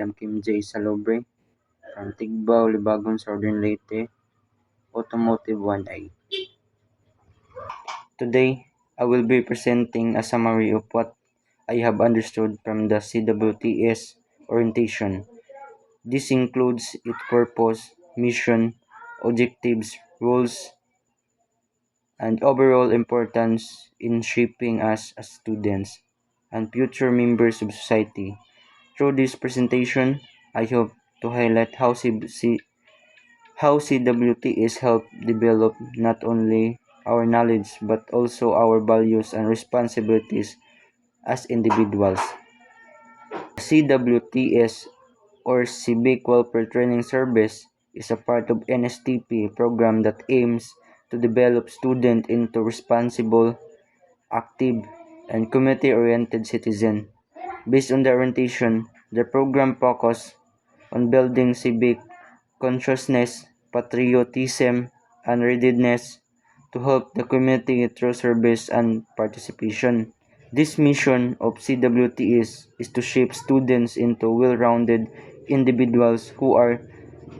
am Kim J. Salobre from Tigbao, Libagon, Southern Leyte, Automotive 1A. Today, I will be presenting a summary of what I have understood from the CWTS orientation. This includes its purpose, mission, objectives, rules, and overall importance in shaping us as students and future members of society. Through this presentation, I hope to highlight how CWTs help develop not only our knowledge but also our values and responsibilities as individuals. CWTS or Civic Welfare Training Service is a part of NSTP program that aims to develop students into responsible, active, and community-oriented citizens. Based on the orientation, the program focuses on building civic consciousness, patriotism, and readiness to help the community through service and participation. This mission of CWTS is to shape students into well-rounded individuals who are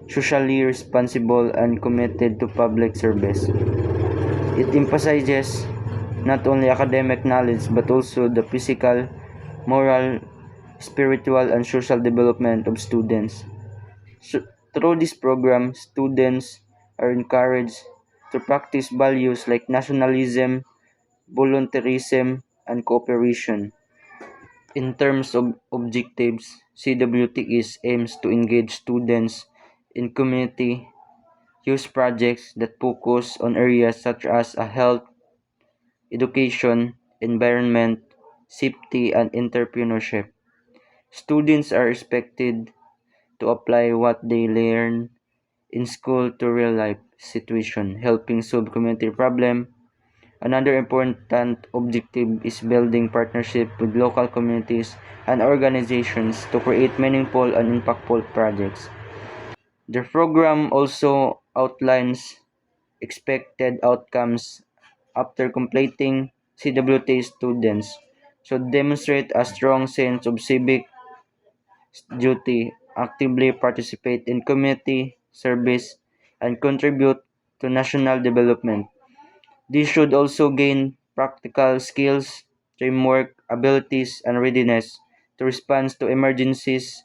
socially responsible and committed to public service. It emphasizes not only academic knowledge but also the physical, moral, spiritual, and social development of students. So, through this program, students are encouraged to practice values like nationalism, volunteerism, and cooperation. In terms of objectives, CWTS aims to engage students in community use projects that focus on areas such as health, education, environment, safety, and entrepreneurship. Students are expected to apply what they learn in school to real life situation, helping solve community problem. Another important objective is building partnership with local communities and organizations to create meaningful and impactful projects. The program also outlines expected outcomes after completing CWT students should demonstrate a strong sense of civic duty, actively participate in community service, and contribute to national development. These should also gain practical skills, teamwork, abilities, and readiness to respond to emergencies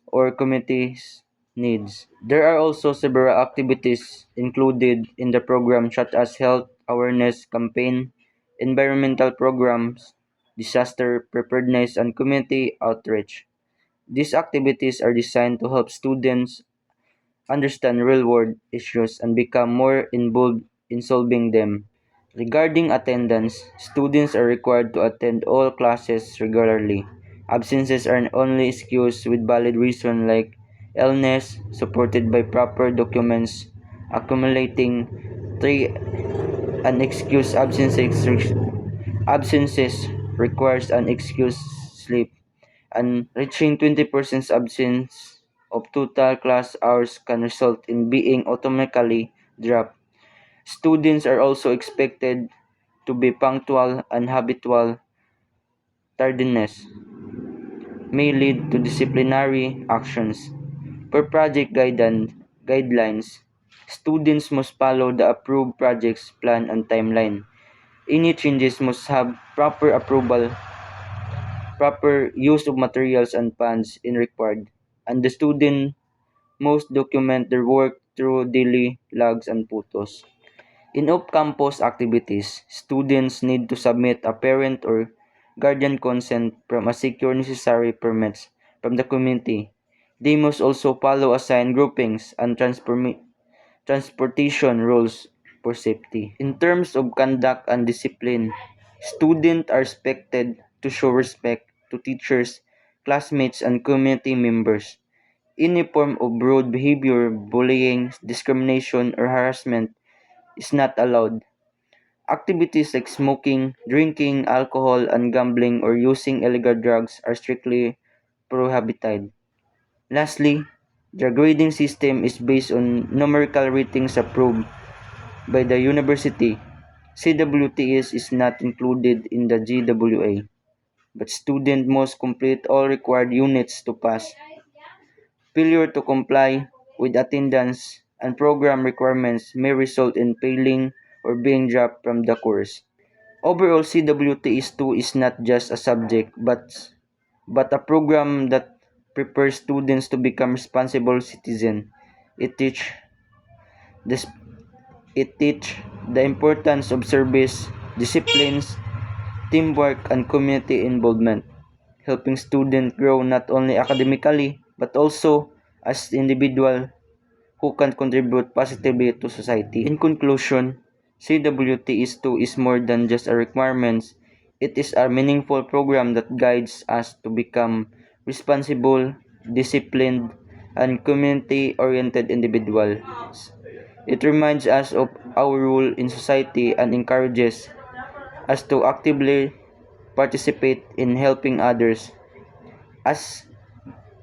or communities' needs. There are also several activities included in the program such as health awareness campaign, environmental programs, disaster preparedness, and community outreach. These activities are designed to help students understand real-world issues and become more involved in solving them. Regarding attendance, students are required to attend all classes regularly. Absences are only excused with valid reason like illness, supported by proper documents. Accumulating 3 unexcused absences requires an excused slip, and reaching 20% absence of total class hours can result in being automatically dropped. Students are also expected to be punctual, and habitual tardiness may lead to disciplinary actions. Per project guidelines, students must follow the approved project's plan and timeline. Any changes must have proper approval, proper use of materials and funds in required, and the student must document their work through daily logs and photos. In off-campus activities, students need to submit a parent or guardian consent from a secure necessary permits from the community. They must also follow assigned groupings and transportation rules for safety. In terms of conduct and discipline, students are expected to show respect to teachers, classmates, and community members. Any form of rude behavior, bullying, discrimination, or harassment is not allowed. Activities like smoking, drinking alcohol, and gambling or using illegal drugs are strictly prohibited. Lastly, the grading system is based on numerical ratings approved by the university. CWTS is not included in the GWA, but students must complete all required units to pass. Failure to comply with attendance and program requirements may result in failing or being dropped from the course. Overall, CWTS2 is not just a subject but a program that prepares students to become responsible citizens. It teach this it teach the importance of service, disciplines, teamwork, and community involvement, helping students grow not only academically but also as individuals who can contribute positively to society. In conclusion, CWTS2 is more than just a requirement. It is a meaningful program that guides us to become responsible, disciplined, and community-oriented individuals. It reminds us of our role in society and encourages us to actively participate in helping others. As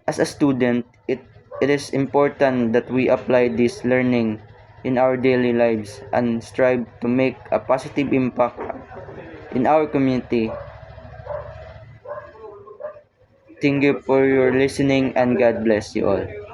as a student, it is important that we apply this learning in our daily lives and strive to make a positive impact in our community. Thank you for your listening and God bless you all.